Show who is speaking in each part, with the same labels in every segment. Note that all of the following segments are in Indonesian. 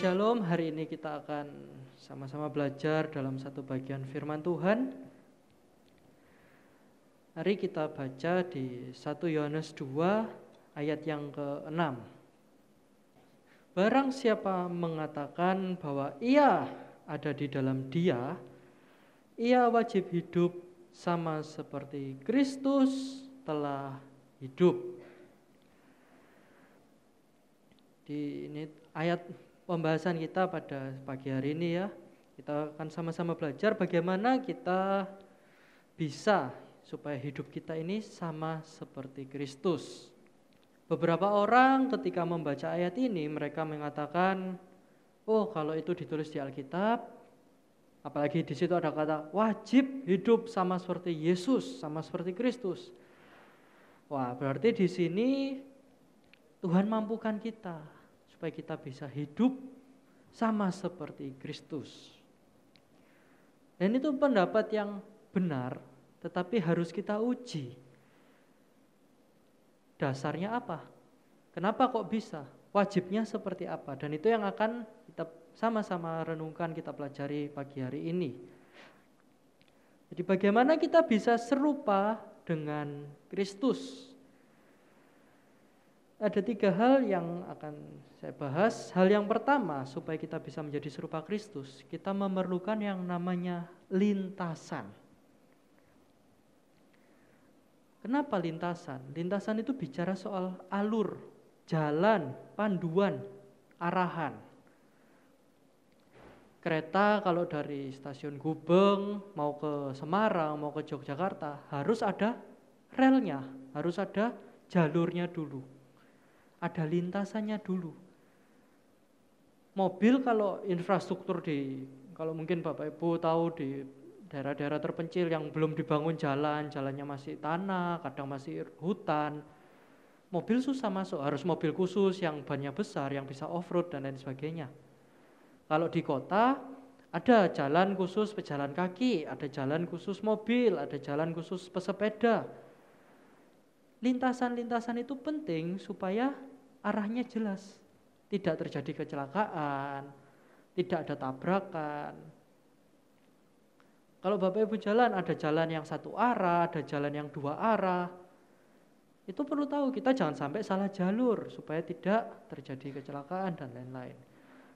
Speaker 1: Shalom, hari ini kita akan sama-sama belajar dalam satu bagian firman Tuhan. Mari kita baca di 1 Yohanes 2 ayat yang ke-6. Barang siapa mengatakan bahwa ia ada di dalam Dia, ia wajib hidup sama seperti Kristus telah hidup. Ini ayat pembahasan kita pada pagi hari ini ya. Kita akan sama-sama belajar bagaimana kita bisa supaya hidup kita ini sama seperti Kristus. Beberapa orang ketika membaca ayat ini mereka mengatakan, oh kalau itu ditulis di Alkitab, apalagi di situ ada kata wajib hidup sama seperti Yesus, sama seperti Kristus. Wah, berarti di sini Tuhan mampukan kita supaya kita bisa hidup sama seperti Kristus. Dan itu pendapat yang benar, tetapi harus kita uji. Dasarnya apa? Kenapa kok bisa? Wajibnya seperti apa? Dan itu yang akan kita sama-sama renungkan, kita pelajari pagi hari ini. Jadi bagaimana kita bisa serupa dengan Kristus? Ada 3 hal yang akan saya bahas. Hal yang pertama, supaya kita bisa menjadi serupa Kristus, kita memerlukan yang namanya lintasan. Kenapa lintasan? Lintasan itu bicara soal alur, jalan, panduan, arahan. Kereta kalau dari stasiun Gubeng mau ke Semarang, mau ke Yogyakarta, harus ada relnya, harus ada jalurnya dulu. Ada lintasannya dulu. Mobil kalau infrastruktur kalau mungkin Bapak Ibu tahu di daerah-daerah terpencil yang belum dibangun jalannya masih tanah, kadang masih hutan. Mobil susah masuk, harus mobil khusus yang bannya besar, yang bisa off-road dan lain sebagainya. Kalau di kota ada jalan khusus pejalan kaki, ada jalan khusus mobil, ada jalan khusus pesepeda. Lintasan-lintasan itu penting supaya arahnya jelas, tidak terjadi kecelakaan, tidak ada tabrakan. Kalau Bapak Ibu jalan, ada jalan yang satu arah, ada jalan yang 2 arah. Itu perlu tahu, kita jangan sampai salah jalur supaya tidak terjadi kecelakaan dan lain-lain.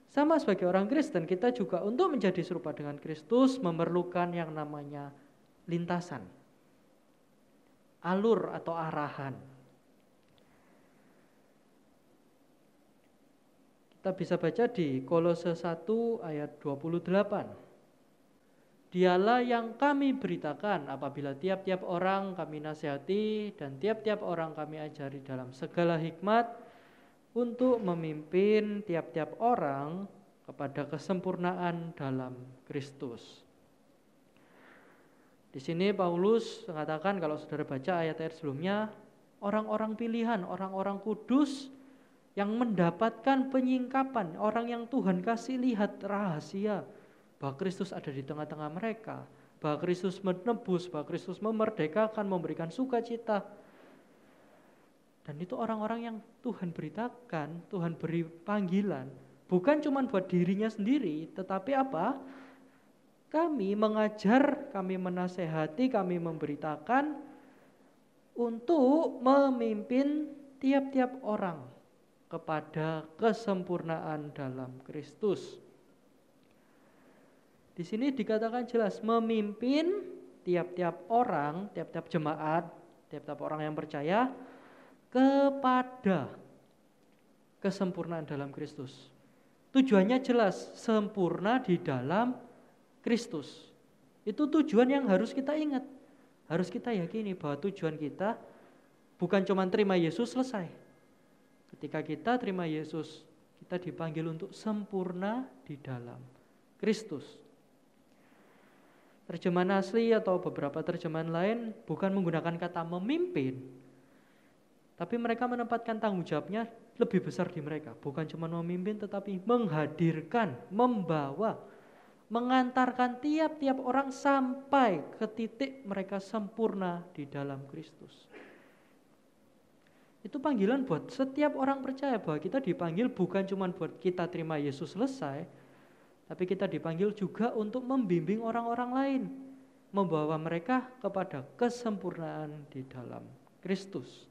Speaker 1: Sama sebagai orang Kristen, kita juga untuk menjadi serupa dengan Kristus memerlukan yang namanya lintasan, alur atau arahan. Kita bisa baca di Kolose 1 ayat 28. Dialah yang kami beritakan apabila tiap-tiap orang kami nasihati dan tiap-tiap orang kami ajari dalam segala hikmat untuk memimpin tiap-tiap orang kepada kesempurnaan dalam Kristus. Di sini Paulus mengatakan, kalau saudara baca ayat-ayat sebelumnya, orang-orang pilihan, orang-orang kudus yang mendapatkan penyingkapan, orang yang Tuhan kasih lihat rahasia bahwa Kristus ada di tengah-tengah mereka, bahwa Kristus menebus, bahwa Kristus memerdekakan, memberikan sukacita. Dan itu orang-orang yang Tuhan beritakan, Tuhan beri panggilan, bukan cuma buat dirinya sendiri, tetapi apa? Kami mengajar, kami menasehati, kami memberitakan untuk memimpin tiap-tiap orang kepada kesempurnaan dalam Kristus. Di sini dikatakan jelas, memimpin tiap-tiap orang, tiap-tiap jemaat, tiap-tiap orang yang percaya kepada kesempurnaan dalam Kristus. Tujuannya jelas, sempurna di dalam Kristus. Itu tujuan yang harus kita ingat. Harus kita yakini bahwa tujuan kita bukan cuma terima Yesus selesai. Ketika kita terima Yesus, kita dipanggil untuk sempurna di dalam Kristus. Terjemahan asli atau beberapa terjemahan lain bukan menggunakan kata memimpin, tapi mereka menempatkan tanggung jawabnya lebih besar di mereka. Bukan cuma memimpin, tetapi menghadirkan, membawa, mengantarkan tiap-tiap orang sampai ke titik mereka sempurna di dalam Kristus. Itu panggilan buat setiap orang percaya bahwa kita dipanggil bukan cuma buat kita terima Yesus selesai, tapi kita dipanggil juga untuk membimbing orang-orang lain, membawa mereka kepada kesempurnaan di dalam Kristus.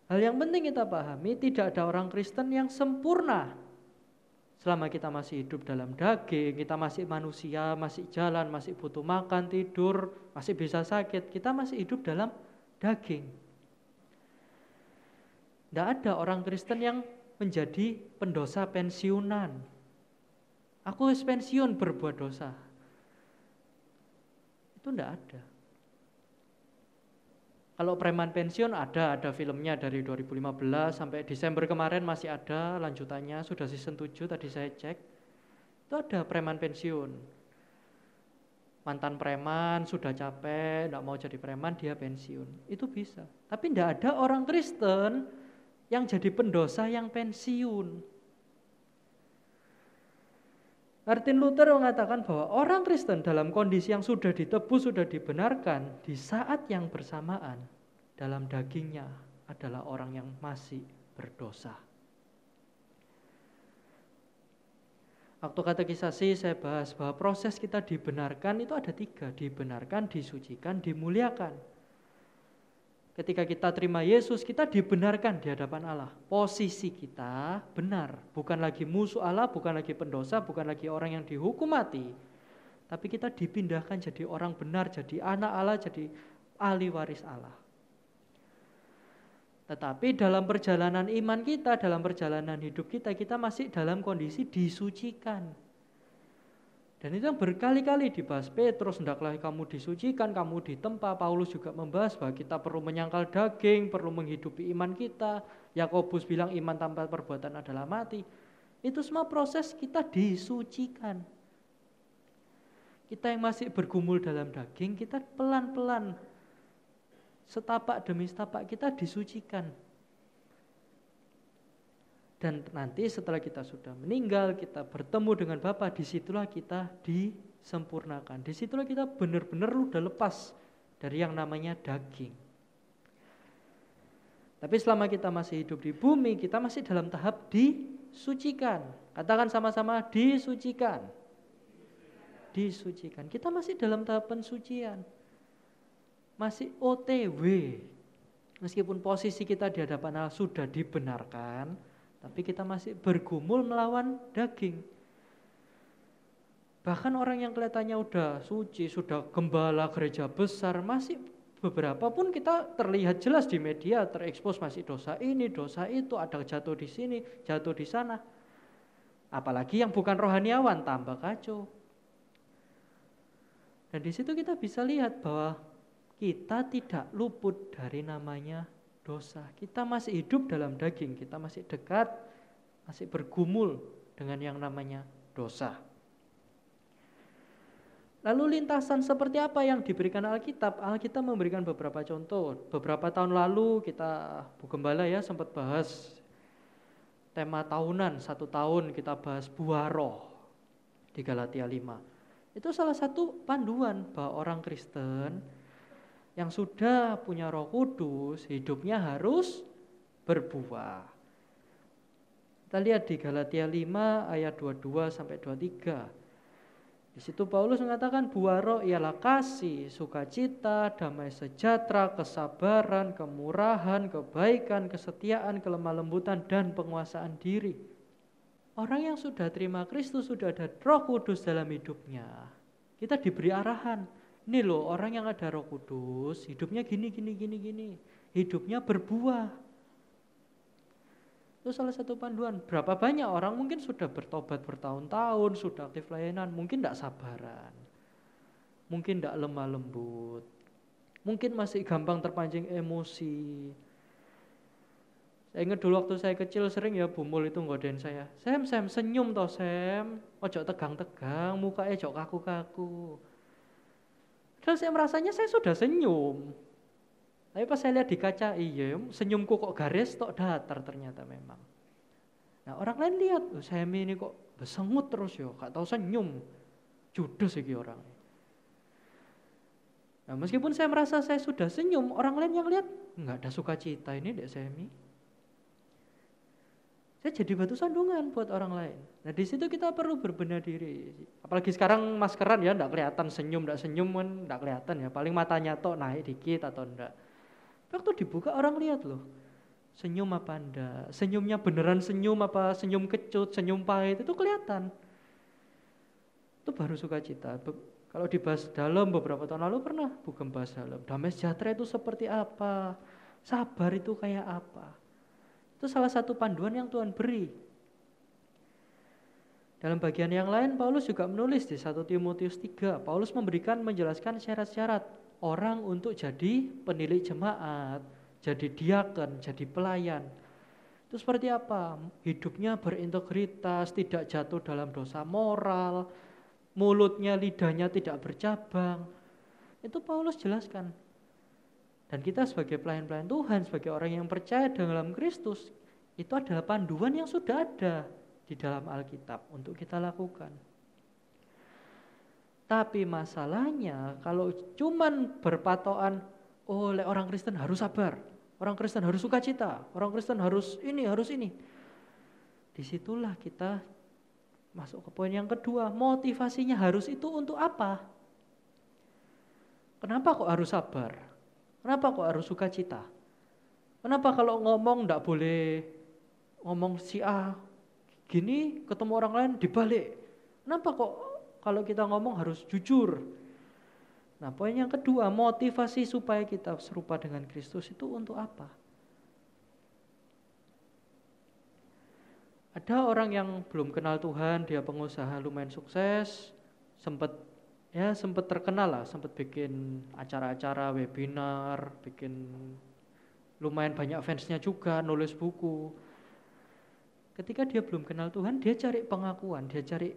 Speaker 1: Hal yang penting kita pahami, tidak ada orang Kristen yang sempurna. Selama kita masih hidup dalam daging, kita masih manusia, masih jalan, masih butuh makan, tidur, masih bisa sakit, kita masih hidup dalam daging. Tidak ada orang Kristen yang menjadi pendosa pensiunan. Aku harus pensiun berbuat dosa. Itu tidak ada. Kalau preman pensiun ada filmnya dari 2015 sampai Desember kemarin masih ada lanjutannya, sudah season 7 tadi saya cek. Itu ada preman pensiun. Mantan preman sudah capek, tidak mau jadi preman, dia pensiun. Itu bisa. Tapi tidak ada orang Kristen yang jadi pendosa yang pensiun. Martin Luther mengatakan bahwa orang Kristen dalam kondisi yang sudah ditebus, sudah dibenarkan, di saat yang bersamaan dalam dagingnya adalah orang yang masih berdosa. Waktu katekisasi saya bahas bahwa proses kita dibenarkan itu ada 3, dibenarkan, disucikan, dimuliakan. Ketika kita terima Yesus, kita dibenarkan di hadapan Allah. Posisi kita benar, bukan lagi musuh Allah, bukan lagi pendosa, bukan lagi orang yang dihukum mati. Tapi kita dipindahkan jadi orang benar, jadi anak Allah, jadi ahli waris Allah. Tetapi dalam perjalanan iman kita, dalam perjalanan hidup kita, kita masih dalam kondisi disucikan. Dan itu yang berkali-kali dibahas Petrus, hendaklah kamu disucikan, kamu ditempa. Paulus juga membahas bahwa kita perlu menyangkal daging, perlu menghidupi iman kita. Yakobus bilang iman tanpa perbuatan adalah mati. Itu semua proses kita disucikan. Kita yang masih bergumul dalam daging, kita pelan-pelan, setapak demi setapak kita disucikan. Dan nanti setelah kita sudah meninggal, kita bertemu dengan Bapa, disitulah kita disempurnakan. Disitulah kita benar-benar udah lepas dari yang namanya daging. Tapi selama kita masih hidup di bumi, kita masih dalam tahap disucikan. Katakan sama-sama, disucikan. Disucikan. Kita masih dalam tahap pensucian. Masih OTW. Meskipun posisi kita di hadapan Allah sudah dibenarkan, tapi kita masih bergumul melawan daging. Bahkan orang yang kelihatannya udah suci, sudah gembala gereja besar, masih beberapa pun kita terlihat jelas di media, terekspos masih dosa ini, dosa itu, ada jatuh di sini, jatuh di sana. Apalagi yang bukan rohaniawan, tambah kacau. Dan di situ kita bisa lihat bahwa kita tidak luput dari namanya dosa. Kita masih hidup dalam daging, kita masih dekat, masih bergumul dengan yang namanya dosa. Lalu lintasan seperti apa yang diberikan Alkitab? Alkitab memberikan beberapa contoh. Beberapa tahun lalu kita, Bu Gembala ya, sempat bahas tema tahunan, 1 tahun kita bahas buah roh di Galatia 5. Itu salah satu panduan bahwa orang Kristen yang sudah punya Roh Kudus, hidupnya harus berbuah. Kita lihat di Galatia 5 ayat 22 sampai 23. Di situ Paulus mengatakan buah ialah kasih, sukacita, damai sejahtera, kesabaran, kemurahan, kebaikan, kesetiaan, kelemah lembutan, dan penguasaan diri. Orang yang sudah terima Kristus, sudah ada Roh Kudus dalam hidupnya. Kita diberi arahan. Ini loh orang yang ada Roh Kudus, hidupnya gini. Hidupnya berbuah. Itu salah satu panduan. Berapa banyak orang mungkin sudah bertobat bertahun-tahun, sudah aktif layanan, mungkin tidak sabaran, mungkin tidak lemah lembut, mungkin masih gampang terpancing emosi. Saya ingat dulu waktu saya kecil sering ya Bu Mul itu ngodain saya, Sam senyum toh Sam, ojo tegang-tegang, mukanya ojo kaku-kaku. Terus saya merasanya saya sudah senyum. Tapi pas saya lihat di kaca, iya senyumku kok garis tok datar ternyata memang. Nah orang lain lihat, saya ini kok besengut terus ya, gak tahu senyum. Judes iki orang. Nah meskipun saya merasa saya sudah senyum, orang lain yang lihat nggak ada sukacita ini dek Semi. Saya jadi batu sandungan buat orang lain. Nah di situ kita perlu berbenah diri. Apalagi sekarang maskeran ya, nggak kelihatan senyum kan nggak kelihatan ya. Paling matanya tok naik dikit atau enggak. Waktu dibuka orang lihat loh, senyum apa enggak, senyumnya beneran senyum apa senyum kecut, senyum pahit, itu kelihatan. Itu baru sukacita. Kalau dibahas dalam beberapa tahun lalu pernah bukan bahas dalam. Damai sejahtera itu seperti apa, sabar itu kayak apa. Itu salah satu panduan yang Tuhan beri. Dalam bagian yang lain Paulus juga menulis di 1 Timotius 3, Paulus menjelaskan syarat-syarat orang untuk jadi penilik jemaat, jadi diaken, jadi pelayan. Itu seperti apa? Hidupnya berintegritas, tidak jatuh dalam dosa moral, mulutnya, lidahnya tidak bercabang. Itu Paulus jelaskan. Dan kita sebagai pelayan-pelayan Tuhan, sebagai orang yang percaya dalam Kristus, itu adalah panduan yang sudah ada di dalam Alkitab untuk kita lakukan. Tapi masalahnya kalau cuman berpatokan, oleh orang Kristen harus sabar, orang Kristen harus sukacita, orang Kristen harus ini. Disitulah kita masuk ke poin yang kedua, motivasinya harus itu untuk apa? Kenapa kok harus sabar? Kenapa kok harus sukacita? Kenapa kalau ngomong enggak boleh ngomong si A gini, ketemu orang lain dibalik? Kenapa kok kalau kita ngomong harus jujur? Nah, poin yang kedua, motivasi supaya kita serupa dengan Kristus itu untuk apa? Ada orang yang belum kenal Tuhan, dia pengusaha lumayan sukses, sempat terkenal lah, sempat bikin acara-acara webinar, bikin lumayan banyak fansnya juga, nulis buku. Ketika dia belum kenal Tuhan, dia cari pengakuan, dia cari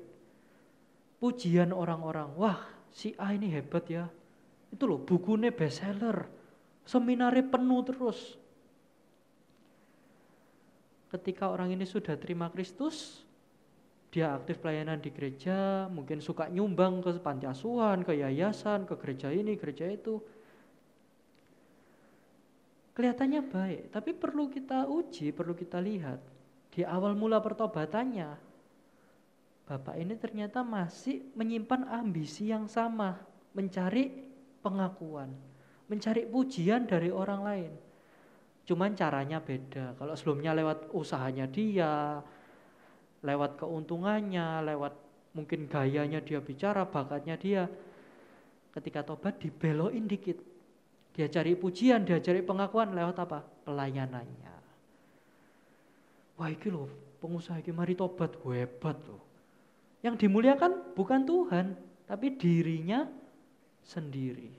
Speaker 1: pujian orang-orang. Wah, si A ini hebat ya. Itu loh, bukunya bestseller, seminarnya penuh terus. Ketika orang ini sudah terima Kristus, dia aktif pelayanan di gereja, mungkin suka nyumbang ke panti asuhan, ke yayasan, ke gereja ini, gereja itu. Kelihatannya baik, tapi perlu kita uji, perlu kita lihat. Di awal mula pertobatannya, Bapak ini ternyata masih menyimpan ambisi yang sama, mencari pengakuan, mencari pujian dari orang lain. Cuman caranya beda. Kalau sebelumnya lewat usahanya dia, lewat keuntungannya, lewat mungkin gayanya dia bicara, bakatnya dia. Ketika tobat dibeloin dikit. Dia cari pujian, dia cari pengakuan lewat apa? Pelayanannya. Wah iki loh, pengusaha iki mari tobat, hebat loh. Yang dimuliakan bukan Tuhan, tapi dirinya sendiri.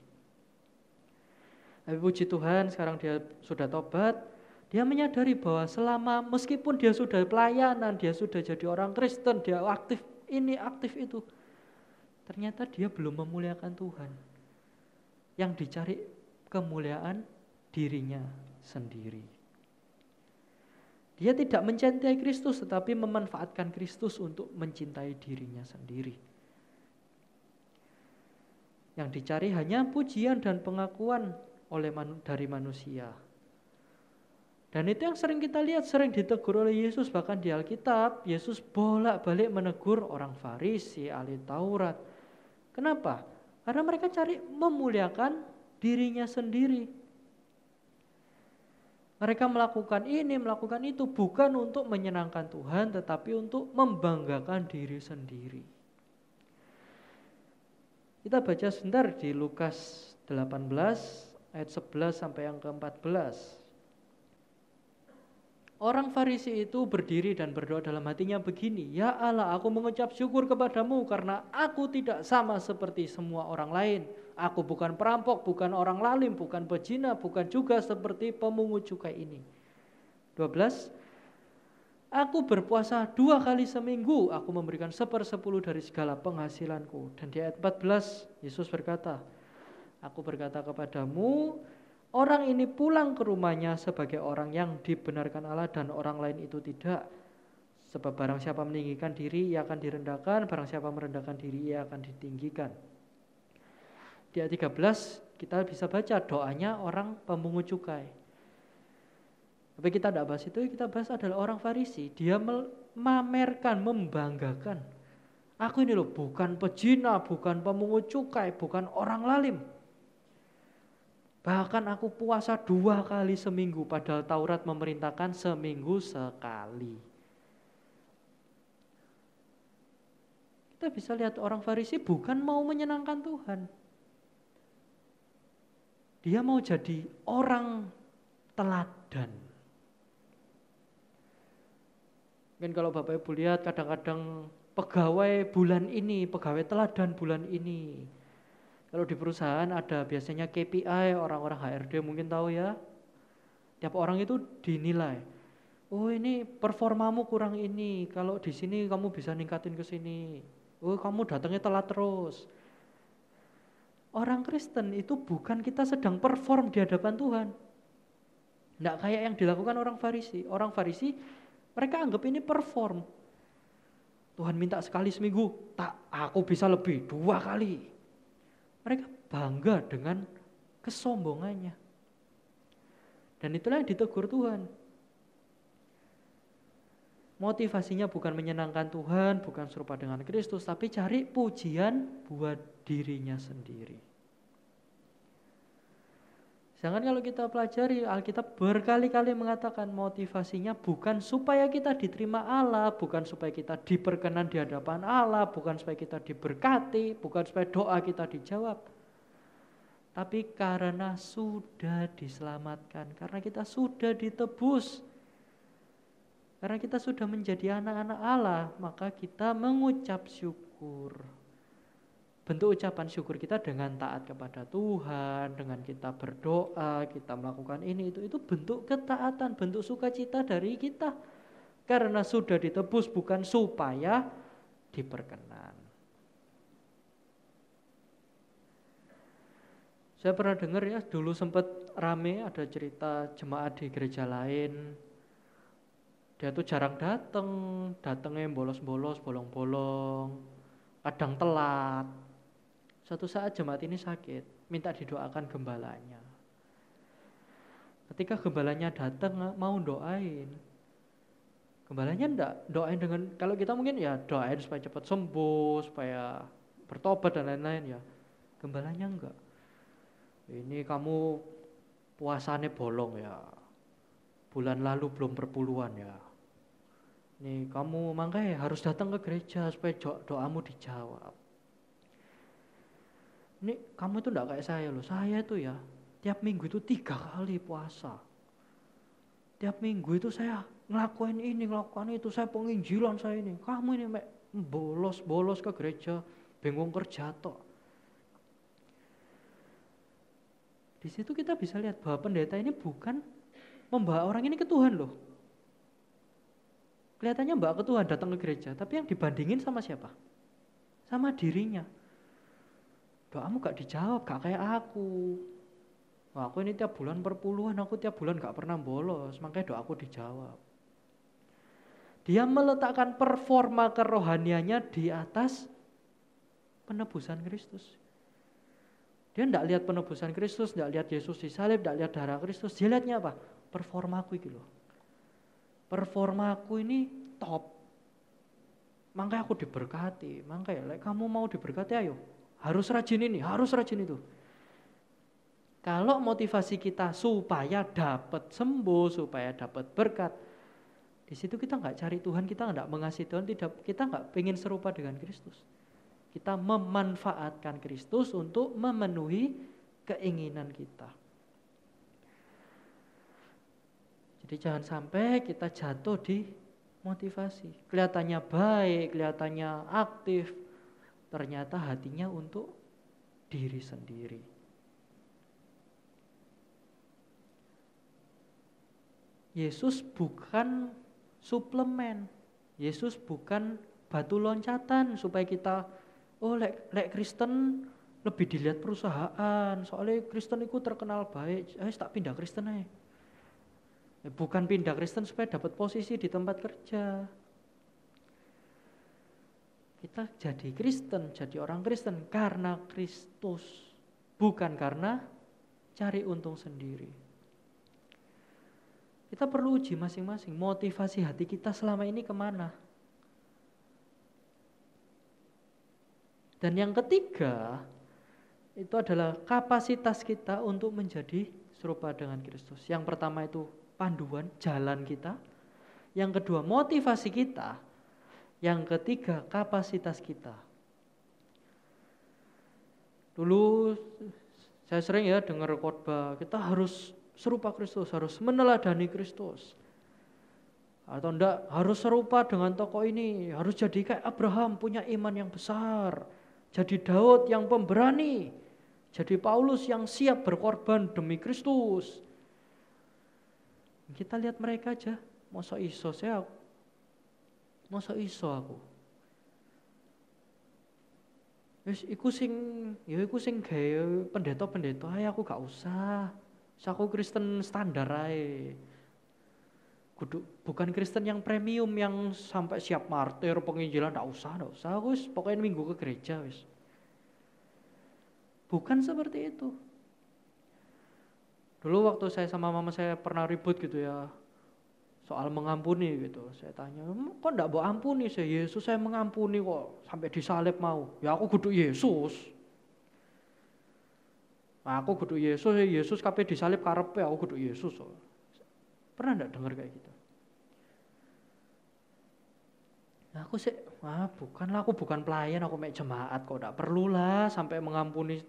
Speaker 1: Tapi puji Tuhan sekarang dia sudah tobat, dia menyadari bahwa selama meskipun dia sudah pelayanan, dia sudah jadi orang Kristen, dia aktif ini, aktif itu, ternyata dia belum memuliakan Tuhan. Yang dicari kemuliaan dirinya sendiri. Dia tidak mencintai Kristus, tetapi memanfaatkan Kristus untuk mencintai dirinya sendiri. Yang dicari hanya pujian dan pengakuan dari manusia. Dan itu yang sering kita lihat, sering ditegur oleh Yesus. Bahkan di Alkitab, Yesus bolak-balik menegur orang Farisi, ahli Taurat. Kenapa? Karena mereka cari memuliakan dirinya sendiri. Mereka melakukan ini, melakukan itu bukan untuk menyenangkan Tuhan, tetapi untuk membanggakan diri sendiri. Kita baca sebentar di Lukas 18 ayat 11 sampai yang ke-14. Orang Farisi itu berdiri dan berdoa dalam hatinya begini, "Ya Allah, aku mengucap syukur kepadamu karena aku tidak sama seperti semua orang lain. Aku bukan perampok, bukan orang lalim, bukan pezina, bukan juga seperti pemungut cukai ini." 12. Aku berpuasa 2 kali seminggu, aku memberikan 1/10 dari segala penghasilanku. Dan di ayat 14, Yesus berkata, "Aku berkata kepadamu, orang ini pulang ke rumahnya sebagai orang yang dibenarkan Allah dan orang lain itu tidak. Sebab barang siapa meninggikan diri, ia akan direndahkan. Barang siapa merendahkan diri, ia akan ditinggikan." Di ayat 13 kita bisa baca doanya orang pemungut cukai. Tapi kita tidak bahas itu, kita bahas adalah orang Farisi. Dia memamerkan, membanggakan. Aku ini loh bukan pezina, bukan pemungut cukai, bukan orang lalim. Bahkan aku puasa 2 kali seminggu, padahal Taurat memerintahkan seminggu sekali. Kita bisa lihat orang Farisi bukan mau menyenangkan Tuhan. Dia mau jadi orang teladan. Mungkin kalau Bapak Ibu lihat kadang-kadang pegawai bulan ini, pegawai teladan bulan ini. Kalau di perusahaan ada biasanya KPI, orang-orang HRD mungkin tahu ya. Tiap orang itu dinilai. Oh ini performamu kurang ini, kalau di sini kamu bisa ningkatin ke sini. Oh kamu datangnya telat terus. Orang Kristen itu bukan kita sedang perform di hadapan Tuhan. Nggak kayak yang dilakukan orang Farisi. Orang Farisi mereka anggap ini perform. Tuhan minta sekali seminggu, tak aku bisa lebih 2 kali. Mereka bangga dengan kesombongannya. Dan itulah yang ditegur Tuhan. Motivasinya bukan menyenangkan Tuhan, bukan serupa dengan Kristus, tapi cari pujian buat dirinya sendiri. Jangan kalau kita pelajari Alkitab berkali-kali mengatakan motivasinya bukan supaya kita diterima Allah, bukan supaya kita diperkenan di hadapan Allah, bukan supaya kita diberkati, bukan supaya doa kita dijawab. Tapi karena sudah diselamatkan, karena kita sudah ditebus, karena kita sudah menjadi anak-anak Allah, maka kita mengucap syukur. Bentuk ucapan syukur kita dengan taat kepada Tuhan, dengan kita berdoa, kita melakukan ini itu bentuk ketaatan, bentuk sukacita dari kita. Karena sudah ditebus bukan supaya diperkenan. Saya pernah dengar ya, dulu sempat rame ada cerita jemaat di gereja lain. Dia tuh jarang datangnya bolos-bolos, bolong-bolong, kadang telat. Suatu saat jemaat ini sakit, minta didoakan gembalanya. Ketika gembalanya datang mau doain, gembalanya enggak doain dengan, kalau kita mungkin ya doain supaya cepat sembuh, supaya bertobat dan lain-lain ya. Gembalanya enggak. Ini kamu puasanya bolong ya. Bulan lalu belum perpuluhan ya. Nih kamu makanya harus datang ke gereja supaya doamu dijawab. Ini kamu itu enggak kayak saya loh. Saya itu ya tiap minggu itu 3 kali puasa. Tiap minggu itu saya ngelakuin ini, ngelakuin itu. Saya penginjilan saya ini. Kamu ini bolos ke gereja, bingung kerja tok. Di situ kita bisa lihat bahwa pendeta ini bukan membawa orang ini ke Tuhan loh. Kelihatannya bawa ke Tuhan, datang ke gereja. Tapi yang dibandingin sama siapa? Sama dirinya. Doamu gak dijawab, gak kayak aku. Wah, aku ini tiap bulan perpuluhan, aku tiap bulan gak pernah bolos, makanya doaku dijawab. Dia meletakkan performa kerohaniannya di atas penebusan Kristus. Dia tidak lihat penebusan Kristus, tidak lihat Yesus disalib, tidak lihat darah Kristus. Dia lihatnya apa? Performaku gitu loh. Performaku ini top. Makanya aku diberkati. Makanya kamu mau diberkati, ayo harus rajin ini, harus rajin itu. Kalau motivasi kita supaya dapat sembuh, supaya dapat berkat, di situ kita nggak cari Tuhan, kita nggak mengasihi Tuhan, kita nggak pengen serupa dengan Kristus. Kita memanfaatkan Kristus untuk memenuhi keinginan kita. Jadi jangan sampai kita jatuh di motivasi. Kelihatannya baik, kelihatannya aktif, ternyata hatinya untuk diri sendiri. Yesus bukan suplemen. Yesus bukan batu loncatan supaya kita lek Kristen lebih dilihat perusahaan. Soalnya Kristen itu terkenal baik. Tak pindah Kristen aja. Bukan pindah Kristen supaya dapat posisi di tempat kerja. Kita jadi Kristen, jadi orang Kristen karena Kristus, bukan karena cari untung sendiri. Kita perlu uji masing-masing, motivasi hati kita selama ini kemana. Dan yang ketiga, itu adalah kapasitas kita untuk menjadi serupa dengan Kristus. Yang pertama itu panduan, jalan kita. Yang kedua, motivasi kita. Yang ketiga, kapasitas kita. Dulu saya sering ya dengar khotbah, kita harus serupa Kristus, harus meneladani Kristus. Atau enggak, harus serupa dengan tokoh ini, harus jadi kayak Abraham, punya iman yang besar. Jadi Daud yang pemberani, jadi Paulus yang siap berkorban demi Kristus. Kita lihat mereka aja, masa iso aku. Wis iku sing gawe pendeta-pendeta ae aku gak usah. Aku Kristen standar ae. Bukan Kristen yang premium yang sampai siap martir, penginjilan enggak usah. Aku pokoknya minggu ke gereja wis. Bukan seperti itu. Dulu waktu saya sama mama saya pernah ribut gitu ya. Soal mengampuni gitu. Saya tanya, kok enggak mau ampuni saya? Yesus saya mengampuni kok. Sampai disalib mau. Ya aku kudu Yesus. Aku kudu Yesus kabeh disalib karepe aku kudu Yesus. Pernah enggak dengar kayak gitu? Nah, aku bukan pelayan, aku mek jemaat kok enggak perlulah sampai mengampuni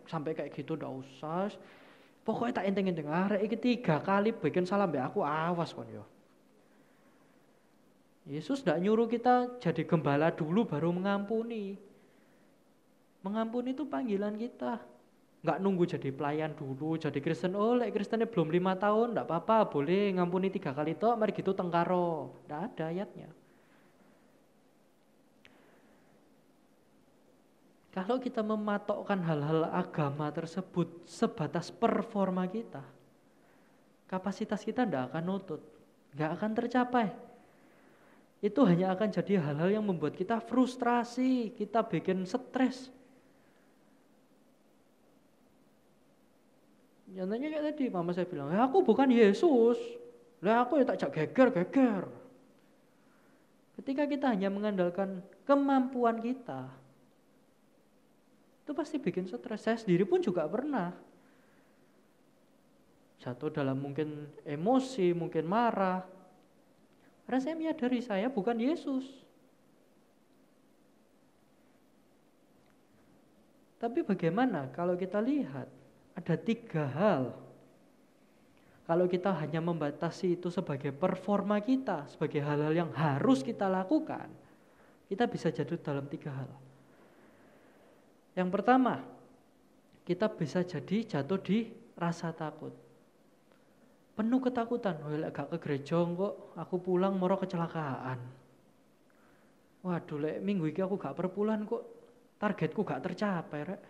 Speaker 1: sampai kayak gitu enggak usah. Pokoknya tak enteng-enteng arek iki 3 kali bikin salah mbek aku awas kon yo. Yesus enggak nyuruh kita jadi gembala dulu baru mengampuni. Mengampuni itu panggilan kita. Enggak nunggu jadi pelayan dulu, jadi Kristen. Lek Kristennya belum 5 tahun, enggak apa-apa, boleh ngampuni 3 kali tok, mari gitu tengkaro. Enggak ada ayatnya. Kalau kita mematokkan hal-hal agama tersebut sebatas performa kita, kapasitas kita enggak akan nutut, enggak akan tercapai. Itu hanya akan jadi hal-hal yang membuat kita frustrasi, kita bikin stres. Contohnya kayak tadi, mama saya bilang, aku bukan Yesus, aku ya tak geger. Ketika kita hanya mengandalkan kemampuan kita, itu pasti bikin stres. Saya sendiri pun juga pernah jatuh dalam mungkin emosi, mungkin marah. Karena saya menyadari saya bukan Yesus. Tapi bagaimana kalau kita lihat ada 3 hal. Kalau kita hanya membatasi itu sebagai performa kita, sebagai hal-hal yang harus kita lakukan, kita bisa jatuh dalam 3 hal. Yang pertama, kita bisa jadi jatuh di rasa takut. Penuh ketakutan, lek gak ke gereja kok aku pulang moro kecelakaan. Waduh, lek minggu ini aku gak perpulan kok targetku gak tercapai, rek.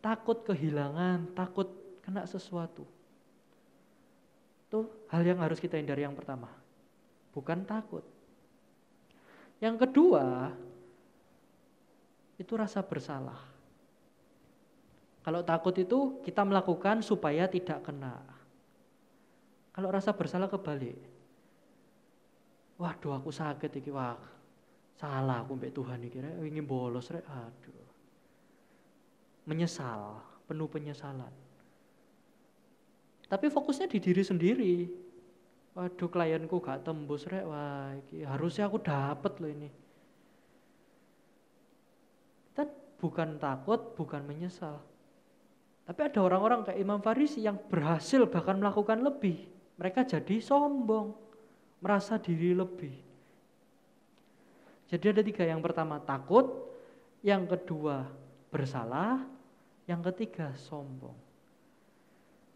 Speaker 1: Takut kehilangan, takut kena sesuatu. Itu hal yang harus kita hindari yang pertama. Bukan takut. Yang kedua, itu rasa bersalah. Kalau takut itu kita melakukan supaya tidak kena. Kalau rasa bersalah kebalik. Waduh aku sakit iki, salah aku mbek Tuhan iki rek, wingi bolos rek, aduh. menyesal, penuh penyesalan. Tapi fokusnya di diri sendiri. Waduh, klienku gak tembus rek, wah harusnya aku dapat loh ini. Kita bukan takut, bukan menyesal. Tapi ada orang-orang kayak Imam Farisi yang berhasil bahkan melakukan lebih. Mereka jadi sombong, merasa diri lebih. Jadi ada 3, yang pertama takut, yang kedua bersalah, yang ketiga sombong.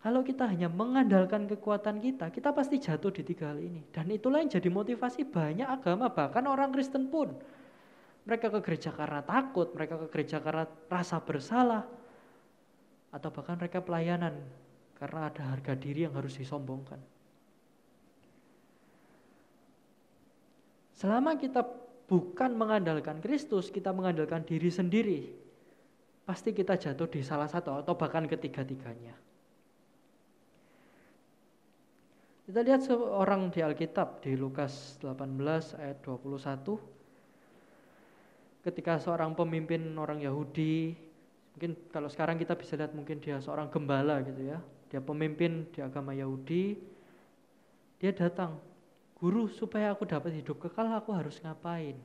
Speaker 1: Kalau kita hanya mengandalkan kekuatan kita, kita pasti jatuh di 3 hal ini. Dan itulah yang jadi motivasi banyak agama, bahkan orang Kristen pun. Mereka ke gereja karena takut, mereka ke gereja karena rasa bersalah, atau bahkan mereka pelayanan karena ada harga diri yang harus disombongkan. Selama kita bukan mengandalkan Kristus, kita mengandalkan diri sendiri, pasti kita jatuh di salah satu atau bahkan ketiga-tiganya. Kita lihat seorang di Alkitab di Lukas 18 ayat 21. Ketika seorang pemimpin orang Yahudi, mungkin kalau sekarang kita bisa lihat mungkin dia seorang gembala gitu ya. Dia pemimpin di agama Yahudi. Dia datang, "Guru, supaya aku dapat hidup kekal aku harus ngapain?"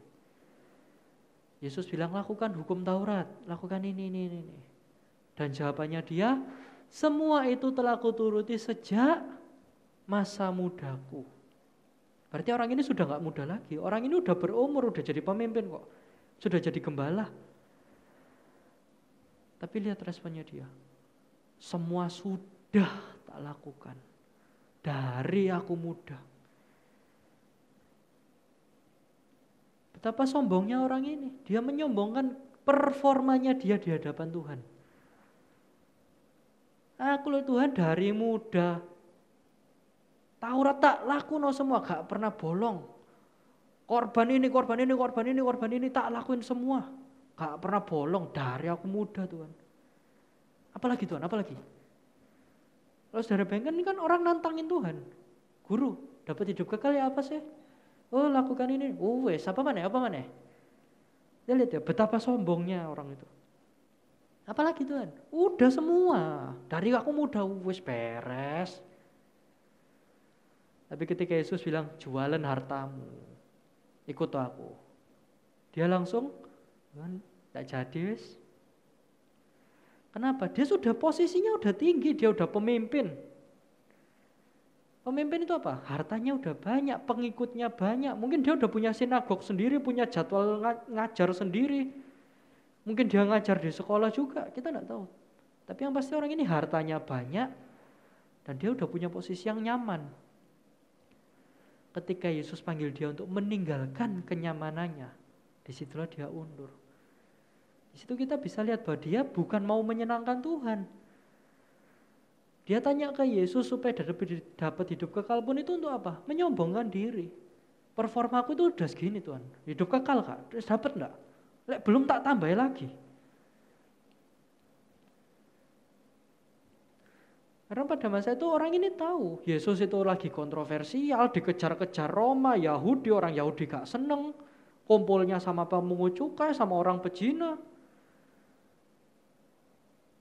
Speaker 1: Yesus bilang, "Lakukan hukum Taurat, lakukan ini. Dan jawabannya dia, "Semua itu telah kuturuti sejak masa mudaku." Berarti orang ini sudah gak muda lagi. Orang ini udah berumur, udah jadi pemimpin kok. Sudah jadi gembala. Tapi lihat responnya dia. "Semua sudah tak lakukan. Dari aku muda." Betapa sombongnya orang ini. Dia menyombongkan performanya dia di hadapan Tuhan. "Aku loh Tuhan dari muda. Taurat tak lakuno semua, gak pernah bolong. Korban ini tak lakuin semua. Gak pernah bolong dari aku muda Tuhan." Apalagi Tuhan, apalagi? Kalau saudara bayangkan ini kan orang nantangin Tuhan. "Guru, dapat hidup kekal ya apa sih?" "Oh, lakukan ini." "Oh, wes, apa mana? Dia lihat ya betapa sombongnya orang itu. Apalagi Tuhan? Udah semua. Dari aku muda, wes beres. Tapi ketika Yesus bilang, "Jualan hartamu, ikut aku." Dia langsung, "Tak jadi wes." Kenapa? Dia sudah posisinya udah tinggi, dia udah pemimpin. Pemimpin itu apa? Hartanya udah banyak, pengikutnya banyak. Mungkin dia udah punya sinagog sendiri, punya jadwal ngajar sendiri. Mungkin dia ngajar di sekolah juga, kita nggak tahu. Tapi yang pasti orang ini hartanya banyak dan dia udah punya posisi yang nyaman. Ketika Yesus panggil dia untuk meninggalkan kenyamanannya, disitulah dia undur. Di situ kita bisa lihat bahwa dia bukan mau menyenangkan Tuhan. Dia tanya ke Yesus supaya dapat hidup kekal pun itu untuk apa? Menyombongkan diri. Performaku itu udah segini Tuhan. Hidup kekal Kak, terus dapat enggak? Belum tak tambah lagi. Karena pada masa itu orang ini tahu Yesus itu lagi kontroversial, dikejar-kejar Roma, Yahudi, orang Yahudi gak seneng, kumpulnya sama pemungut cukai, sama orang pezina.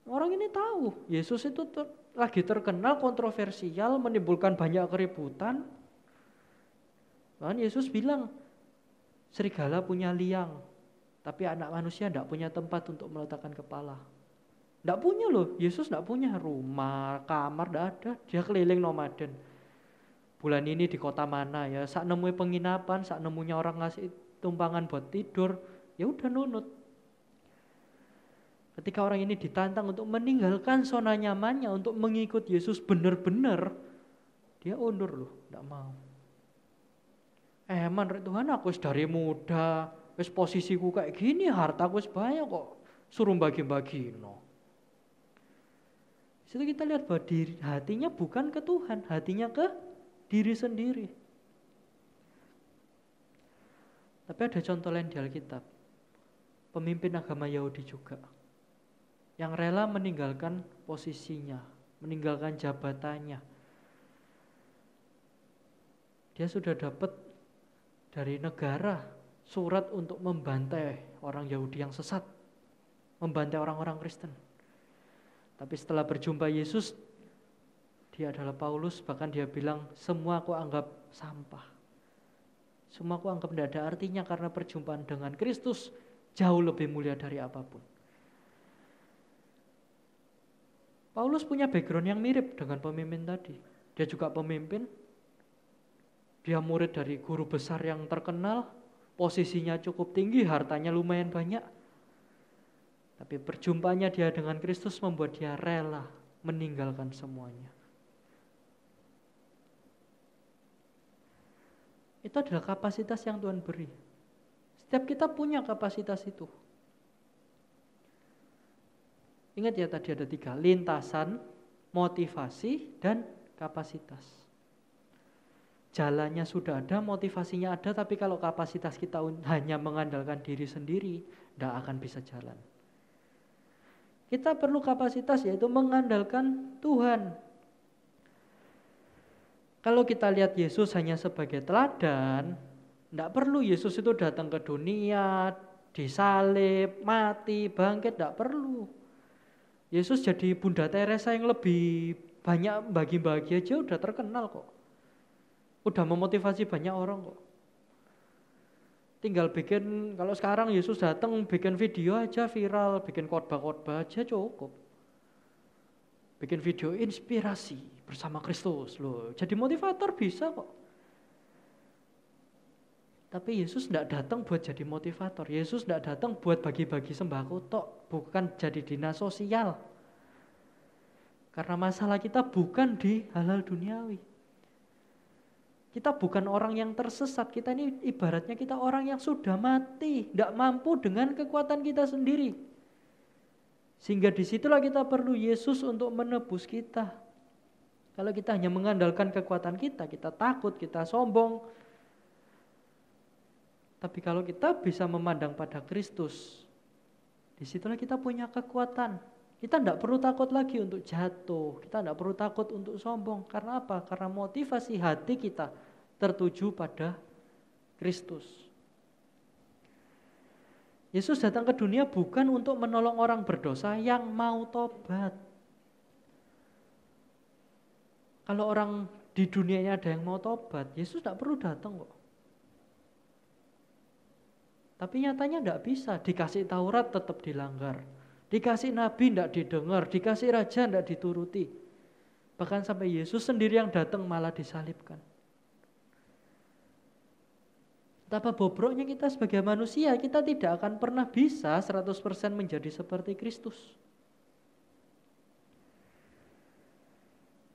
Speaker 1: Orang ini tahu Yesus itu lagi terkenal kontroversial, menimbulkan banyak keributan. Bahkan Yesus bilang, serigala punya liang, tapi anak manusia tidak punya tempat untuk meletakkan kepala. Tidak punya loh, Yesus tidak punya rumah, kamar, tidak ada. Dia keliling nomaden. Bulan ini di kota mana ya, saat nemui penginapan, saat nemunya orang ngasih tumpangan buat tidur, ya udah nunut. Ketika orang ini ditantang untuk meninggalkan zona nyamannya, untuk mengikut Yesus benar-benar, dia undur loh, tidak mau. Man, Tuhan aku dari muda, wis posisiku kayak gini, hartaku banyak kok, suruh bagi-bagi no. Situ kita lihat bahwa hatinya bukan ke Tuhan, hatinya ke diri sendiri. Tapi ada contoh lain di Alkitab. Pemimpin agama Yahudi juga. Yang rela meninggalkan posisinya, meninggalkan jabatannya. Dia sudah dapat dari negara surat untuk membantai orang Yahudi yang sesat. Membantai orang-orang Kristen. Tapi setelah berjumpa Yesus, dia adalah Paulus, bahkan dia bilang, semua aku anggap sampah. Semua aku anggap tidak ada artinya karena perjumpaan dengan Kristus jauh lebih mulia dari apapun. Paulus punya background yang mirip dengan pemimpin tadi. Dia juga pemimpin, dia murid dari guru besar yang terkenal, posisinya cukup tinggi, hartanya lumayan banyak. Tapi perjumpaannya dia dengan Kristus membuat dia rela meninggalkan semuanya. Itu adalah kapasitas yang Tuhan beri. Setiap kita punya kapasitas itu. Ingat ya, tadi ada 3, lintasan, motivasi, dan kapasitas. Jalannya sudah ada, motivasinya ada, tapi kalau kapasitas kita hanya mengandalkan diri sendiri, tidak akan bisa jalan. Kita perlu kapasitas, yaitu mengandalkan Tuhan. Kalau kita lihat Yesus hanya sebagai teladan, tidak perlu Yesus itu datang ke dunia, disalib, mati, bangkit, tidak perlu. Yesus jadi Bunda Teresa yang lebih banyak bagi-bagi aja udah terkenal kok. Udah memotivasi banyak orang kok. Tinggal bikin, kalau sekarang Yesus datang bikin video aja viral, bikin khotbah-khotbah aja cukup. Bikin video inspirasi bersama Kristus loh. Jadi motivator bisa kok. Tapi Yesus tidak datang buat jadi motivator. Yesus tidak datang buat bagi-bagi sembako tok, bukan jadi dinas sosial. Karena masalah kita bukan di hal-hal duniawi. Kita bukan orang yang tersesat, kita ini ibaratnya kita orang yang sudah mati, tidak mampu dengan kekuatan kita sendiri. Sehingga disitulah kita perlu Yesus untuk menebus kita. Kalau kita hanya mengandalkan kekuatan kita, kita takut, kita sombong. Tapi kalau kita bisa memandang pada Kristus, disitulah kita punya kekuatan. Kita tidak perlu takut lagi untuk jatuh, kita tidak perlu takut untuk sombong. Karena apa? Karena motivasi hati kita tertuju pada Kristus. Yesus datang ke dunia bukan untuk menolong orang berdosa yang mau tobat. Kalau orang di dunianya ada yang mau tobat, Yesus tidak perlu datang kok. Tapi nyatanya tidak bisa, dikasih Taurat tetap dilanggar. Dikasih Nabi tidak didengar, dikasih Raja tidak dituruti. Bahkan sampai Yesus sendiri yang datang malah disalibkan. Betapa bobroknya kita sebagai manusia, kita tidak akan pernah bisa 100% menjadi seperti Kristus.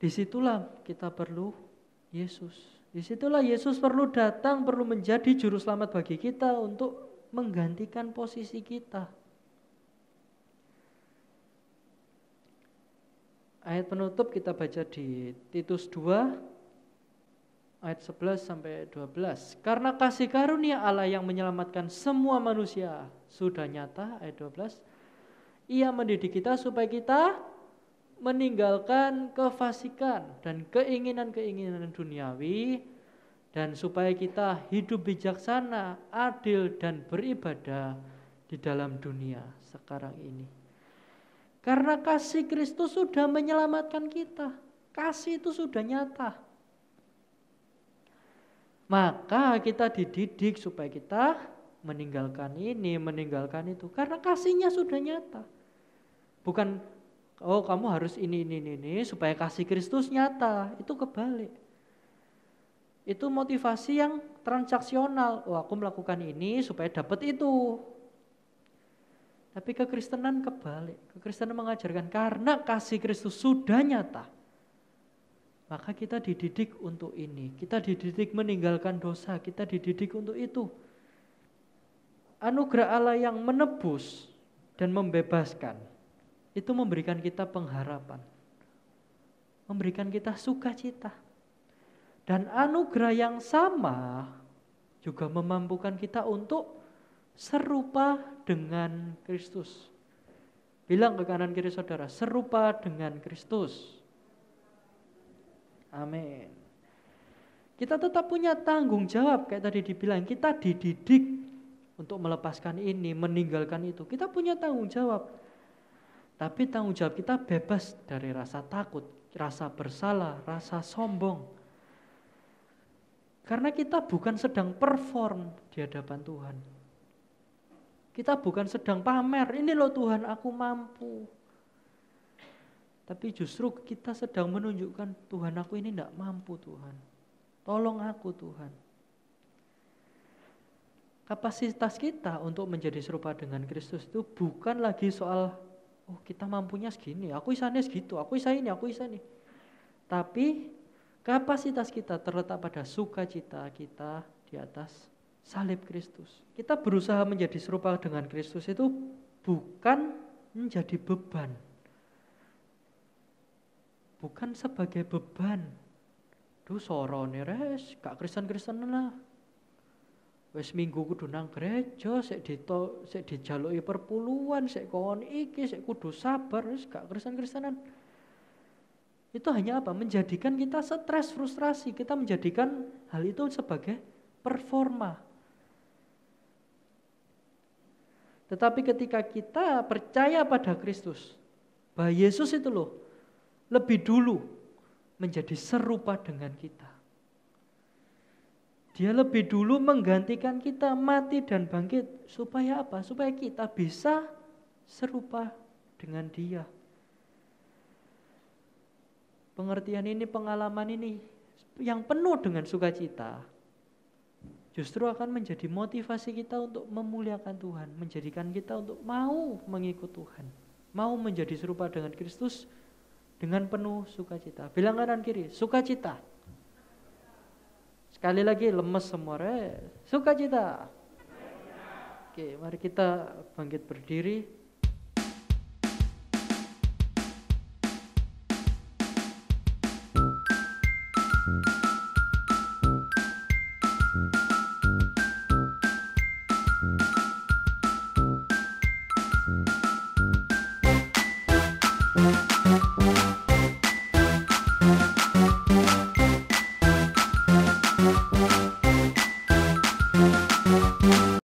Speaker 1: Disitulah kita perlu Yesus. Disitulah Yesus perlu datang, perlu menjadi juru selamat bagi kita untuk menggantikan posisi kita. Ayat penutup kita baca di Titus 2 ayat 11 sampai 12. Karena kasih karunia Allah yang menyelamatkan semua manusia sudah nyata, ayat 12. Ia mendidik kita supaya kita meninggalkan kefasikan dan keinginan-keinginan duniawi, dan supaya kita hidup bijaksana, adil, dan beribadah di dalam dunia sekarang ini. Karena kasih Kristus sudah menyelamatkan kita. Kasih itu sudah nyata. Maka kita dididik supaya kita meninggalkan ini, meninggalkan itu. Karena kasihnya sudah nyata. Bukan, oh kamu harus ini, supaya kasih Kristus nyata. Itu kebalik. Itu motivasi yang transaksional. Oh aku melakukan ini supaya dapat itu. Tapi kekristenan kebalik. Kekristenan mengajarkan karena kasih Kristus sudah nyata, maka kita dididik untuk ini. Kita dididik meninggalkan dosa. Kita dididik untuk itu. Anugerah Allah yang menebus dan membebaskan, itu memberikan kita pengharapan. Memberikan kita sukacita. Dan anugerah yang sama juga memampukan kita untuk serupa dengan Kristus. Bilang ke kanan kiri saudara, serupa dengan Kristus. Amin. Kita tetap punya tanggung jawab, kayak tadi dibilang, kita dididik untuk melepaskan ini, meninggalkan itu. Kita punya tanggung jawab. Tapi tanggung jawab kita bebas dari rasa takut, rasa bersalah, rasa sombong. Karena kita bukan sedang perform di hadapan Tuhan. Kita bukan sedang pamer, ini loh Tuhan aku mampu. Tapi justru kita sedang menunjukkan, Tuhan aku ini tidak mampu Tuhan. Tolong aku Tuhan. Kapasitas kita untuk menjadi serupa dengan Kristus itu bukan lagi soal, oh kita mampunya segini, aku isanya segitu, aku isa ini. Tapi kapasitas kita terletak pada sukacita kita di atas salib Kristus. Kita berusaha menjadi serupa dengan Kristus itu bukan menjadi beban. Bukan sebagai beban. Duh sorone res, gak Kristen-Kristen lah. Wes minggu kudu nang gereja, sik dijaluki perpuluhan, sik kon iki, sik kudu sabar, wes gak Kristen-Kristenan. Itu hanya apa? Menjadikan kita stres, frustrasi. Kita menjadikan hal itu sebagai performa. Tetapi ketika kita percaya pada Kristus, bahwa Yesus itu loh lebih dulu menjadi serupa dengan kita. Dia lebih dulu menggantikan kita mati dan bangkit. Supaya apa? Supaya kita bisa serupa dengan Dia. Pengertian ini, pengalaman ini yang penuh dengan sukacita justru akan menjadi motivasi kita untuk memuliakan Tuhan, menjadikan kita untuk mau mengikut Tuhan, mau menjadi serupa dengan Kristus dengan penuh sukacita. Bilang kanan kiri, sukacita. Sekali lagi, lemes semua, sukacita. Oke, mari kita bangkit berdiri.